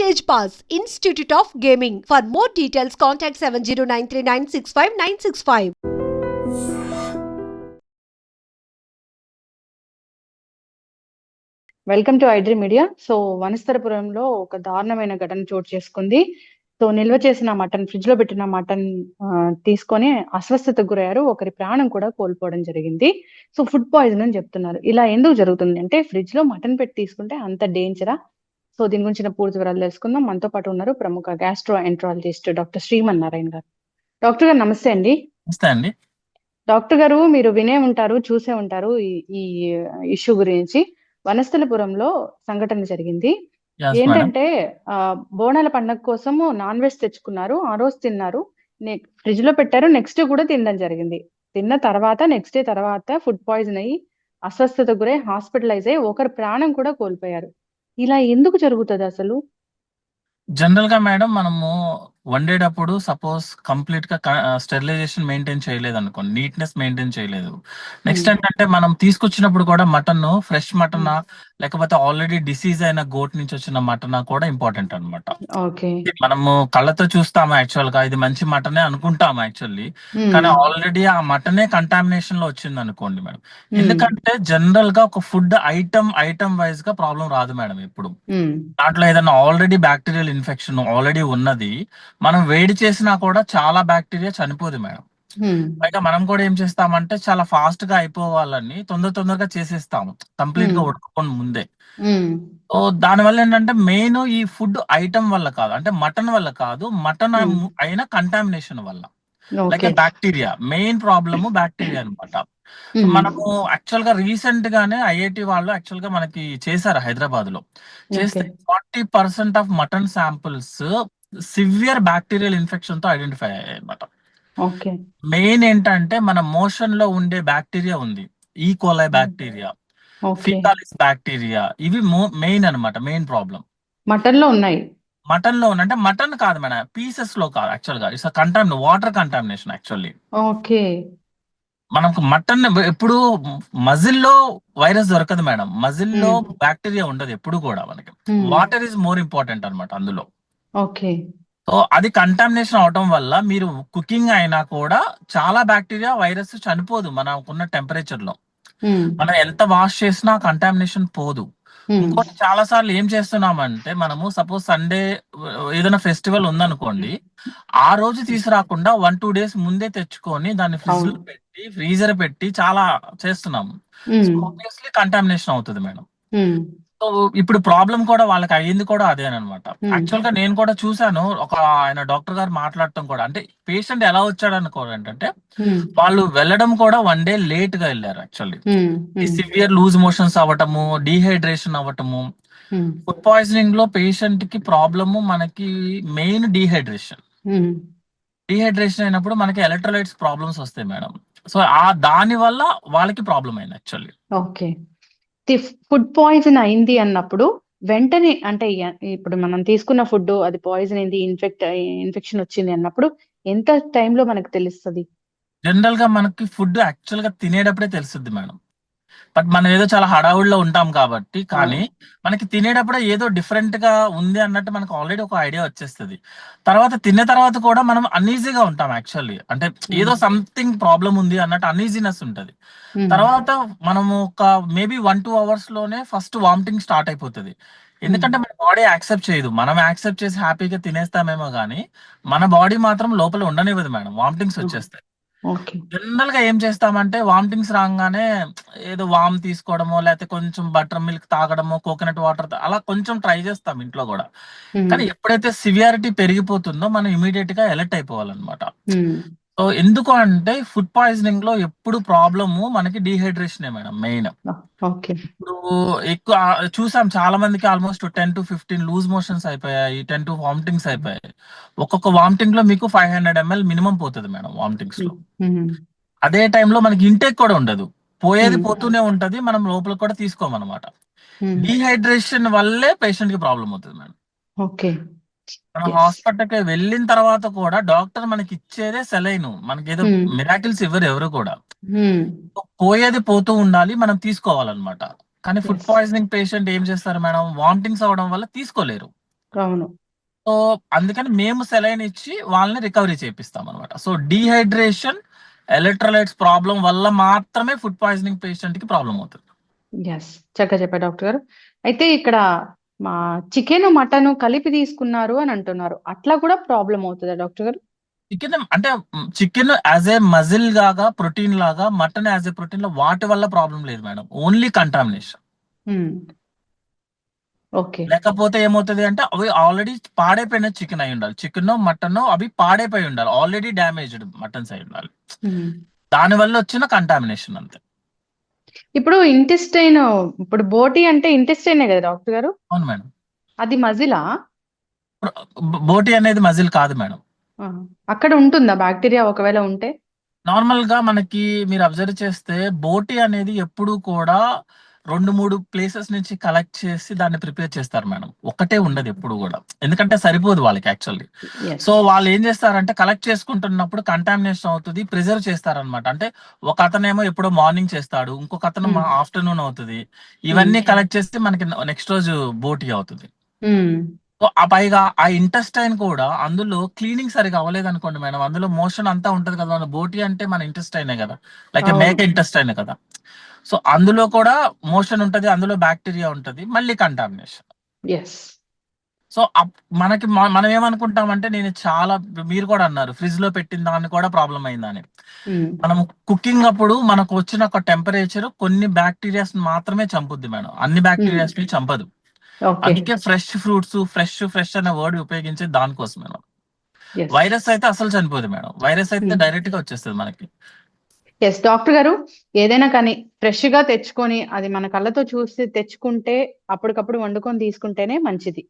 Stage Pass, Institute of Gaming. For more details, contact 7093965965965. Welcome to iDream media. So వనస్థలపురంలో ఒక దారుణమైన ఘటన చోటు చేసుకుంది. సో నిల్వ చేసిన మటన్, ఫ్రిడ్జ్ లో పెట్టిన మటన్ తీసుకొని అస్వస్థతకు గురయ్యారు. ఒకరి ప్రాణం కూడా కోల్పోవడం జరిగింది. సో ఫుడ్ పాయిజన్ అని చెప్తున్నారు. ఇలా ఎందుకు జరుగుతుంది అంటే, ఫ్రిడ్జ్ లో మటన్ పెట్టి తీసుకుంటే అంత డేంజరా? సో దీని గురించిన పూర్తి వివరాలు తెలుసుకుందాం. మనతో పాటు ఉన్నారు ప్రముఖ gastro enterologist doctor Shriman Narayana గారు. డాక్టర్ గారు నమస్తే అండి. నమస్తే అండి. డాక్టర్ గారు, మీరు వినే ఉంటారు, చూసే ఉంటారు ఈ ఇష్యూ గురించి. వనస్థలపురంలో సంఘటన జరిగింది. ఏంటంటే బోనాల పండగ కోసము నాన్ వెజ్ తెచ్చుకున్నారు. ఆ రోజు తిన్నారు, ఫ్రిడ్జ్ లో పెట్టారు. నెక్స్ట్ డే కూడా తినడం జరిగింది. తిన్న తర్వాత నెక్స్ట్ డే తర్వాత ఫుడ్ పాయిజన్ అయ్యి అస్వస్థత గురై హాస్పిటలైజ్ అయ్యి ఒకరి ప్రాణం కూడా కోల్పోయారు. ఇలా ఎందుకు జరుగుతుంది అసలు? జనరల్ గా మేడం, మనము వండేటప్పుడు సపోజ్ కంప్లీట్ గా స్టెరిలైజేషన్ మెయింటైన్ చేయలేదు అనుకోండి, నీట్నెస్ మెయింటైన్ చేయలేదు. నెక్స్ట్ ఏంటంటే, మనం తీసుకొచ్చినప్పుడు కూడా మటన్ ఫ్రెష్ మటన్ లేకపోతే ఆల్రెడీ డిసీజ్ అయిన గోట్ నుంచి వచ్చిన మటన్ కూడా ఇంపార్టెంట్ అనమాట. మనము కళ్ళతో చూస్తాము, యాక్చువల్ గా ఇది మంచి మటనే అనుకుంటాము యాక్చువల్లీ, కానీ ఆల్రెడీ ఆ మటనే కంటామినేషన్ లో వచ్చింది అనుకోండి మేడం. ఎందుకంటే జనరల్ గా ఒక ఫుడ్ ఐటమ్ వైజ్ గా ప్రాబ్లం రాదు మేడం. ఎప్పుడు దాంట్లో ఏదైనా ఆల్రెడీ బ్యాక్టీరియల్ ఇన్ఫెక్షన్ ఆల్రెడీ ఉన్నది, మనం వేడి చేసినా కూడా చాలా బ్యాక్టీరియా చనిపోదు మేడం. పైగా మనం కూడా ఏం చేస్తామంటే, చాలా ఫాస్ట్ గా అయిపోవాలని తొందరగా చేసేస్తాము, కంప్లీట్ గా ఉడకకుండా ముందే. సో దానివల్ల ఏంటంటే, మెయిన్ ఈ ఫుడ్ ఐటమ్ వల్ల కాదు, అంటే మటన్ వల్ల కాదు, మటన్ అయిన కంటామినేషన్ వల్ల, like bacteria. Main problem bacteria అనమాట. మనము యాక్చువల్ గా రీసెంట్ గానే ఐఐటి వాళ్ళు యాక్చువల్ గా మనకి చేశారు హైదరాబాద్ లో. చేస్తే 40% of mutton samples severe bacterial infection తో ఐడెంటిఫై అయ్యాయి అనమాట. మెయిన్ ఏంటంటే, మన మోషన్ లో ఉండే బ్యాక్టీరియా ఉంది, ఈకోలై బ్యాక్టీరియా, ఫీకాలిస్ బ్యాక్టీరియా, ఇవి మెయిన్ అనమాట. మెయిన్ ప్రాబ్లం మటన్ లో ఉన్నాయి. అంటే మటన్ కాదు మేడం, పీసెస్ లో కాదు యాక్చువల్ గా. It's water contamination actually. మనకు మటన్ ఎప్పుడు మజిల్లో వైరస్ దొరకదు మేడం, మజిల్లో బ్యాక్టీరియా ఉండదు ఎప్పుడు కూడా. మనకి వాటర్ ఈజ్ మోర్ ఇంపార్టెంట్ అనమాట అందులో. సో అది కంటామినేషన్ అవటం వల్ల మీరు కుకింగ్ అయినా కూడా చాలా బ్యాక్టీరియా, వైరస్ చనిపోదు మనకున్న టెంపరేచర్ లో. మనం ఎంత వాష్ చేసినా కంటామినేషన్ పోదు. ఇంకోటి, చాలా సార్లు ఏం చేస్తున్నామంటే, మనము సపోజ్ సండే ఏదైనా ఫెస్టివల్ ఉందనుకోండి, ఆ రోజు తీసుకురాకుండా 1-2 days ముందే తెచ్చుకొని దాన్ని ఫ్రిడ్జ్ లో పెట్టి, ఫ్రీజర్ పెట్టి చాలా చేస్తున్నాము. ఆబ్వియస్లీ కంటామినేషన్ అవుతుంది మేడం. సో ఇప్పుడు ప్రాబ్లం కూడా వాళ్ళకి అయ్యింది కూడా అదేనమాట. యాక్చువల్ గా నేను కూడా చూసాను, ఒక ఆయన డాక్టర్ గారు మాట్లాడటం కూడా. అంటే పేషెంట్ ఎలా వచ్చాడు అనుకోరు ఏంటంటే, వాళ్ళు వెళ్ళడం కూడా 1 day లేట్ గా వెళ్ళారు యాక్చువల్లీ. సివియర్ లూజ్ మోషన్స్ అవ్వటము, డీహైడ్రేషన్ అవ్వటము. ఫుడ్ పాయిజనింగ్ లో పేషెంట్ కి ప్రాబ్లము మనకి మెయిన్ డీహైడ్రేషన్ అయినప్పుడు మనకి ఎలక్ట్రోలైట్స్ ప్రాబ్లమ్స్ వస్తాయి మేడం. సో దాని వల్ల వాళ్ళకి ప్రాబ్లం అయింది యాక్చువల్లీ. ఫుడ్ పాయిజన్ అయింది అన్నప్పుడు వెంటనే, అంటే ఇప్పుడు మనం తీసుకున్న ఫుడ్ అది పాయిజన్ అయింది, ఇన్ఫెక్షన్ వచ్చింది అన్నప్పుడు ఎంత టైంలో మనకు తెలుస్తుంది? జనరల్ గా మనకి ఫుడ్ యాక్చువల్ గా తినేటప్పుడే తెలుస్తుంది మేడం. బట్ మనం ఏదో చాలా హడావుడిలో ఉంటాం కాబట్టి, కానీ మనకి తినేటప్పుడే ఏదో డిఫరెంట్ గా ఉంది అన్నట్టు మనకు ఆల్రెడీ ఒక ఐడియా వచ్చేస్తుంది. తర్వాత తిన్న తర్వాత కూడా మనం అన్ఈజీగా ఉంటాం యాక్చువల్లీ, అంటే ఏదో సంథింగ్ ప్రాబ్లం ఉంది అన్నట్టు అన్ఈజీనెస్ ఉంటది. తర్వాత మనము ఒక మేబీ 1-2 hours లోనే ఫస్ట్ వామిటింగ్ స్టార్ట్ అయిపోతుంది. ఎందుకంటే మన బాడీ యాక్సెప్ట్ చేయదు. మనం యాక్సెప్ట్ చేసి హ్యాపీగా తినేస్తామేమో కానీ, మన బాడీ మాత్రం లోపల ఉండనివ్వదు మేడం, వామిటింగ్స్ వచ్చేస్తాయి. జనరల్ గా ఏం చేస్తామంటే, వామిటింగ్స్ రాగానే ఏదో వామ్ తీసుకోవడమో, లేకపోతే కొంచెం బటర్ మిల్క్ తాగడమో, కోకోనట్ వాటర్ అలా కొంచెం ట్రై చేస్తాం ఇంట్లో కూడా. కానీ ఎప్పుడైతే సివియారిటీ పెరిగిపోతుందో మనం ఇమీడియట్ గా అలర్ట్ అయిపోవాలన్నమాట. సో ఎందుకు అంటే, ఫుడ్ పాయిజనింగ్ లో ఎప్పుడు ప్రాబ్లము మనకి డీహైడ్రేషన్ మేడం మెయిన్. ఇప్పుడు ఎక్కువ చూసాం, చాలా మందికి ఆల్మోస్ట్ 10-15 లూజ్ మోషన్స్ అయిపోయాయి, 10 వామిటింగ్స్ అయిపోయాయి. ఒక్కొక్క వామిటింగ్ లో మీకు 500 ml మినిమం పోతుంది మేడం వామిటింగ్స్ లో. అదే టైంలో మనకి ఇంటేక్ కూడా ఉండదు, పోయేది పోతూనే ఉంటది, మనం లోపల కూడా తీసుకోమన్నమాట. డీహైడ్రేషన్ వల్లే పేషెంట్ కి ప్రాబ్లం అవుతుంది మేడం. మనం హాస్పిటల్కి వెళ్ళిన తర్వాత కూడా డాక్టర్ మనకి ఇచ్చేదే సెలైన్, మనకి ఏదో మిరాకిల్స్ ఇవ్వరు ఎవరు కూడా. పోయేది పోతూ ఉండాలి, మనం తీసుకోవాలన్నమాట. కానీ ఫుడ్ పాయిజనింగ్ పేషెంట్ ఏం చేస్తారు మేడం, వామిటింగ్స్ అవడం వల్ల తీసుకోలేరు. అవును. సో అందుకని మేము సెలైన్ ఇచ్చి వాళ్ళని రికవరీ చేపిస్తాం అనమాట. సో డీహైడ్రేషన్, ఎలక్ట్రోలైట్స్ ప్రాబ్లం వల్ల మాత్రమే ఫుడ్ పాయిజనింగ్ పేషెంట్ కి ప్రాబ్లం అవుతుంది. యెస్. చక్కగా చెప్పారు డాక్టర్ గారు. అయితే ఇక్కడ మా చికెను, మటను కలిపి తీసుకున్నారు అని అంటున్నారు. అట్లా కూడా ప్రాబ్లమ్ అవుతదా డాక్టర్ గారు? చికెన్ అంటే చికెన్ యాజ్ ఏ మజిల్ లాగా, ప్రోటీన్ లాగా, మటన్ యాజ్ ఏ ప్రోటీన్ లో వాటి వల్ల ప్రాబ్లం లేదు మేడం, ఓన్లీ కంటామినేషన్. హ్మ్. ఓకే. లేకపోతే ఏమవుతుంది అంటే అవి ఆల్రెడీ పాడైపోయిన చికెన్ అయి ఉండాలి, చికెన్ మటన్ అవి పాడైపోయి ఉండాలి, ఆల్రెడీ డ్యామేజ్డ్ మటన్స్ అయి ఉండాలి, హ్మ్. దాని వల్ల వచ్చిన కంటామినేషన్ అంతే. ఇప్పుడు ఇంటెస్టైన్, ఇప్పుడు బోటీ అంటే ఇంటెస్టైనే కదా డాక్టర్ గారు? అవును మేడం. అది మజిలా? బోటీ అనేది మజిల్ కాదు మేడం. ఆహా! అక్కడ ఉంటుందా బాక్టీరియా ఒకవేళ ఉంటే? నార్మల్ గా మనకి మీరు అబ్జర్వ్ చేస్తే బోటీ అనేది ఎప్పుడు కూడా 2-3 ప్లేసెస్ నుంచి కలెక్ట్ చేసి దాన్ని ప్రిపేర్ చేస్తారు మేడం, ఒకటే ఉండదు ఎప్పుడు కూడా, ఎందుకంటే సరిపోదు వాళ్ళకి యాక్చువల్లీ. యెస్. సో వాళ్ళు ఏం చేస్తారంటే కలెక్ట్ చేసుకుంటున్నప్పుడు కంటామినేషన్ అవుతుంది, ప్రిజర్వ్ చేస్తారనమాట. అంటే ఒక అతనేమో ఎప్పుడో మార్నింగ్ చేస్తాడు, ఇంకొక అతను హ్మ్. ఆఫ్టర్నూన్ అవుతుంది, హ్మ్. ఇవన్నీ కలెక్ట్ చేసి మనకి నెక్స్ట్ రోజు బోటీ అవుతుంది. హ్మ్. సో ఆ పైగా ఆ ఇంటెస్టైన్ కూడా అందులో క్లీనింగ్ సరిగా అవ్వలేదు అనుకోండి మేడం, అందులో మోషన్ అంతా ఉంటది కదా, మన బోటీ అంటే మన ఇంటెస్టైనే కదా, లైక్ అవును. మేక ఇంటెస్టైన్ కదా. సో అందులో కూడా మోషన్ ఉంటది, అందులో బ్యాక్టీరియా ఉంటది, మళ్ళీ కంటామినేషన్. యెస్. సో మనకి మనం ఏమనుకుంటామంటే, నేను చాలా, మీరు కూడా అన్నారు ఫ్రిడ్జ్ లో పెట్టిన దాన్ని కూడా ప్రాబ్లం అయిందని. హ్మ్. మనం కుకింగ్ అప్పుడు మనకు వచ్చిన ఒక టెంపరేచర్ కొన్ని బ్యాక్టీరియాస్ మాత్రమే చంపుద్ది మేడం, అన్ని హ్మ్. బ్యాక్టీరియాస్ ని చంపదు. ఓకే. అందుకే ఫ్రెష్ ఫ్రూట్స్, ఫ్రెష్ అనే వర్డ్ ఉపయోగించే దానికోసమే. యెస్. వైరస్ అయితే అసలు చనిపోదు మేడం, వైరస్ అయితే హ్మ్. డైరెక్ట్ గా వచ్చేస్తుంది మనకి. యెస్. డాక్టర్ గారు, ఏదైనా కానీ ఫ్రెష్‌గా తెచ్చుకొని అది మన కళ్ళతో చూసి తెచ్చుకుంటే అప్పటికప్పుడు వండుకొని తీసుకుంటేనే మంచిది.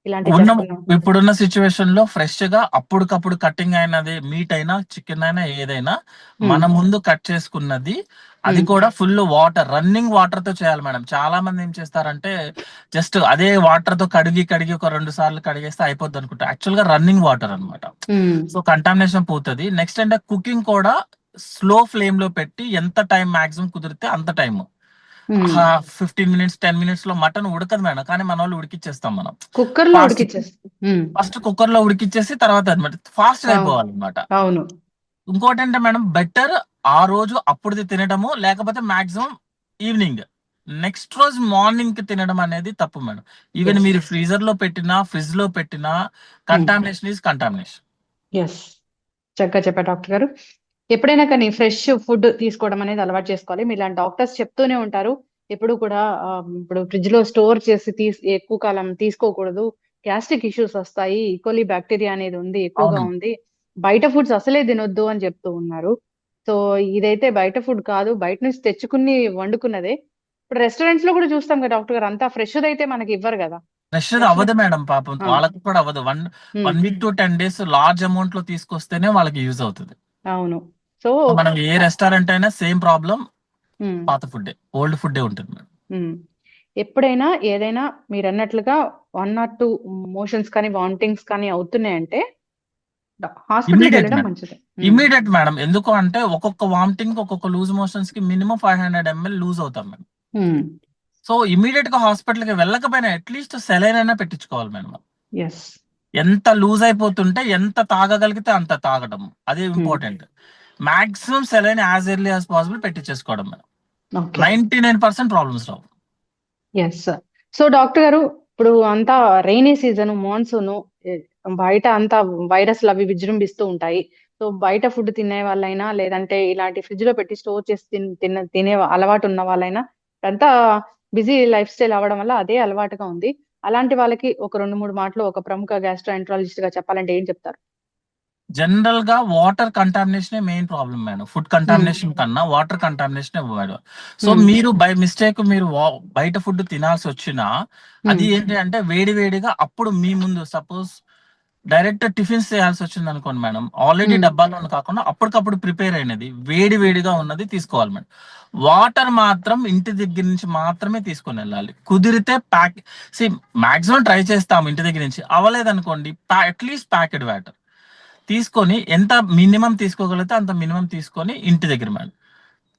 ఇలాంటివి ఉన్న జరగకుండా. ఇప్పుడున్న సిచ్యువేషన్ లో ఫ్రెష్ గా అప్పటికప్పుడు కటింగ్ అయినది మీట్ అయినా చికెన్ అయినా ఏదైనా హ్మ్. మన ముందు కట్ చేసుకున్నది, అది హ్మ్. కూడా ఫుల్ వాటర్, రన్నింగ్ వాటర్ తో చేయాలి మేడం. చాలా మంది ఏం చేస్తారంటే జస్ట్ అదే వాటర్ తో కడిగి ఒక 2 సార్లు కడిగేస్తే అయిపోద్ది అనుకుంటా, యాక్చువల్ గా రన్నింగ్ వాటర్ అన్నమాట. హ్మ్. సో కంటామినేషన్ పోతుంది. నెక్స్ట్ అంటే కుకింగ్ కూడా స్లో ఫ్లేమ్ లో పెట్టి ఎంత టైం మాక్సిమం కుదిరితే అంత టైం, హ్మ్. 15 minutes 10 minutes లో మటన్ ఉడకదు మేడం, కానీ మన వాళ్ళు ఉడికిచ్చేస్తాం మనం కుక్కర్‌లో ఫాస్ట్. ఉడికిచ్చేస్తాం. హ్మ్. ఫస్ట్ కుక్కర్ లో ఉడికిచ్చేసి తర్వాత అనమాట ఫాస్ట్ గా అవును. అయిపోవాలన్నమాట. అవును. ఇంకోటి ఏంటంటే మేడం, బెటర్ ఆ రోజు అప్పుడుది తినడము, లేకపోతే మాక్సిమం ఈవినింగ్, నెక్స్ట్ రోజు మార్నింగ్ కి తినడం అనేది తప్పు మేడం. Even yes. మీరు ఫ్రీజర్ లో పెట్టినా, ఫ్రిడ్జ్ లో పెట్టినా, హ్మ్. Contamination is contamination. యెస్. చక్కగా చెప్పారు డాక్టర్ గారు. ఎప్పుడైనా కానీ ఫ్రెష్ ఫుడ్ తీసుకోవడం అనేది అలవాటు చేసుకోవాలి. మీలాంటి డాక్టర్స్ చెప్తూనే ఉంటారు. ఎప్పుడు కూడా ఇప్పుడు ఫ్రిడ్జ్‌లో స్టోర్ చేసి ఎక్కువ కాలం తీసుకోకూడదు. గ్యాస్ట్రిక్ ఇష్యూస్ వస్తాయి. ఈకోలి బాక్టీరియా అనేది ఉంది, ఎక్కువగా అవును. ఉంది. బయట ఫుడ్స్ అసలే తినొద్దు అని చెప్తూ ఉన్నారు. సో, ఇదైతే బయట ఫుడ్ కాదు. బయట నుంచి తెచ్చుకుని వండుకున్నదే. ఇప్పుడు రెస్టారెంట్స్‌లో కూడా చూస్తాం కదా డాక్టర్ గారు, అంతా ఫ్రెష్‌దైతే మనకి ఇవ్వరు కదా! ఫ్రెష్ ఫ్రెష్ అవ్వదు మేడం, పాపం ఆ! వాళ్ళకి కూడా అవ్వదు. వన్ హ్మ్. One week to 10 days large amount లో తీసుకొస్తేనే వాళ్ళకి యూజ్ అవుతుంది. అవును. సో సో మనం ఏ రెస్టారెంట్ అయినా సేమ్ ప్రాబ్లం, హ్మ్. పాత ఫుడ్, ఓల్డ్ ఫుడ్ ఉంటుంది మేడం. హ్మ్. ఎప్పుడైనా ఏదైనా మీరన్నట్లుగా 1 ఆర్ 2 మోషన్స్ కానీ, వామిటింగ్స్ కానీ అవుతున్నాయంటే ఇమీడియట్ హాస్పిటల్‌కెళ్ళడం మేడం, మంచిది. హ్మ్. Immediate madam. ఎందుకు అంటే ఒక్కొక్క వామిటింగ్, ఒక్కొక్క లూజ్ మోషన్స్ కి మినిమం 500 ml లూజ్ అవుతాం మేడం. హ్మ్. సో ఇమీడియట్ గా హాస్పిటల్ కి వెళ్ళకపోయినా అట్లీస్ట్ సెలైన్ అయినా పెట్టించుకోవాలి మేడం. యెస్. ఎంత లూజ్ అయిపోతుంటే ఎంత తాగగలిగితే అంత తాగడం, అదే hmm. Important. Maximum saline as early as possible పెట్టించేసుకోవడం మేడం. ఓకే. 99% ప్రాబ్లమ్స్ రావు. యెస్. సో, డాక్టర్ గారు, ఇప్పుడు అంతా రెయినీ సీజను, మాన్సూను, ఎ బయట అంతా వైరస్‌లవి విజృంభిస్తూ ఉంటాయి. సో, బయట ఫుడ్ తినే వాళ్ళైనా, లేదంటే ఇలాంటి ఫ్రిడ్జ్‌లో పెట్టి స్టోర్ చేసి తినే అలవాటు ఉన్న వాళ్ళైనా, అంతా బిజీ లైఫ్ స్టైల్ అవ్వడం వల్ల అదే అలవాటుగా ఉంది. అలాంటి వాళ్ళకి ఒక 2, 3 మాటలు ఒక ప్రముఖ గ్యాస్ట్రోఎంటరాలజిస్ట్‌గా చెప్పాలంటే ఏం చెప్తారు? జనరల్ గా water contamination main problem madam, food హ్మ్. కంటామినేషన్ కన్నా వాటర్ కంటామినేషన్ అవ్వదు. సో హ్మ్. మీరు బై మిస్టేక్ మీరు బయట ఫుడ్ తినాల్సి వచ్చినా, అది హ్మ్. ఏంటి అంటే వేడి వేడిగా అప్పుడు మీ ముందు, సపోజ్ డైరెక్ట్ టిఫిన్స్ చేయాల్సి వచ్చింది అనుకోండి మేడం, ఆల్రెడీ హ్మ్. డబ్బాలో కాకుండా అప్పటికప్పుడు ప్రిపేర్ అయినది వేడి వేడిగా ఉన్నది తీసుకోవాలి మేడం. వాటర్ మాత్రం ఇంటి దగ్గర నుంచి మాత్రమే తీసుకొని వెళ్ళాలి, కుదిరితే ప్యాక్. మాక్సిమం ట్రై చేస్తాం ఇంటి దగ్గర నుంచి, అవ్వలేదనుకోండి అట్లీస్ట్ ప్యాకెడ్ వాటర్ తీసుకొని, ఎంత మినిమం తీసుకోగలిగితే అంత మినిమం తీసుకొని ఇంటి దగ్గర మేడం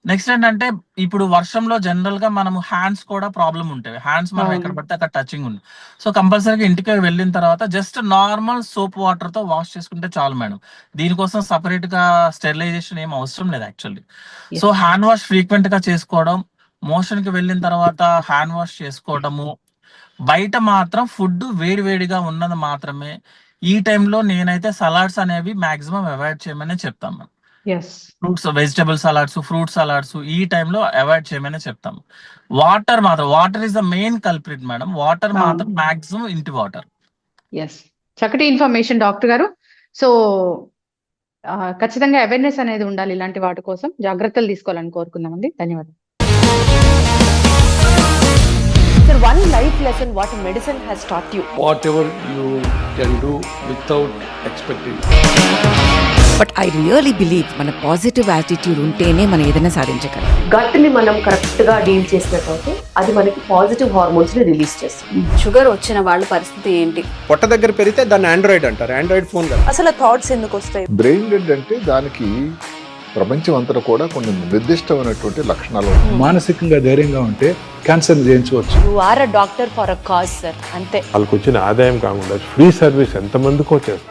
నెక్స్ట్ ఏంటంటే ఇప్పుడు వర్షంలో జనరల్ గా మనము హ్యాండ్స్ కూడా ప్రాబ్లం ఉంటాయి. హ్యాండ్స్ మనం అవును. ఎక్కడ పడితే అక్కడ టచింగ్ ఉంది. సో కంపల్సరీగా ఇంటికి వెళ్ళిన తర్వాత జస్ట్ నార్మల్ సోప్ వాటర్ తో వాష్ చేసుకుంటే చాలు మేడం. దీనికోసం సపరేట్ గా స్టెరిలైజేషన్ ఏం అవసరం లేదు actually. So Yes. Hand wash frequent గా చేసుకోవడం, మోషన్ కి వెళ్ళిన తర్వాత హ్యాండ్ వాష్ చేసుకోవడము, బయట మాత్రం ఫుడ్ వేడి వేడిగా ఉన్నది మాత్రమే. ఈ టైంలో నేనైతే సలాడ్స్ అనేవి మాక్సిమం అవాయిడ్ చేయమని చెప్తాను madam. Yes. Fruits, vegetable salads, fruit salads ఈ టైంలో అవాయిడ్ చేయమని చెప్తాం. వాటర్ మాత్రం, water is the main culprit madam. Water అవును. మాత్రం మాక్సిమం ఇంటి వాటర్. ఎస్, చక్కటి ఇన్ఫర్మేషన్ డాక్టర్ గారు. సో ఖచ్చితంగా అవేర్నెస్ అనేది ఉండాలి, ఇలాంటి వాటి కోసం జాగ్రత్తలు తీసుకోవాలని కోరుకుందామండి. ధన్యవాదాలు. Sir, one life lesson what medicine has taught you. Whatever you can do without expecting. But I really believe మన పాజిటివ్ యాటిట్యూడ్ ఉంటేనే మనం ఏదైనా సాధించగలం. గట్ ని మనం కరెక్ట్ గా డీల్ చేసినట్లయితే అది మనకి పాజిటివ్ హార్మోన్స్ ని రిలీజ్ చేస్తుంది. షుగర్ వచ్చిన వాళ్ళ పరిస్థితి ఏంటి? పొట్ట దగ్గర పెరిగితే దాన్ని ఆండ్రాయిడ్ అంటారు, ఆండ్రాయిడ్ ఫోన్ కదా. అసలు థాట్స్ ఎందుకు వస్తాయి? బ్రెయిన్ డెడ్ అంటే దానికి ప్రపంచం అంతా కూడా కొన్ని నిర్దిష్టమైనటువంటి లక్షణాలు ఉంటాయి. మానసికంగా ధైర్యంగా ఉంటే క్యాన్సర్ జయించవచ్చు. You are a doctor for a cause sir, అంతే. వాళ్ళకి వచ్చిన ఆదాయం కాకుండా ఫ్రీ సర్వీస్ ఎంతమందికో చేస్తుంది.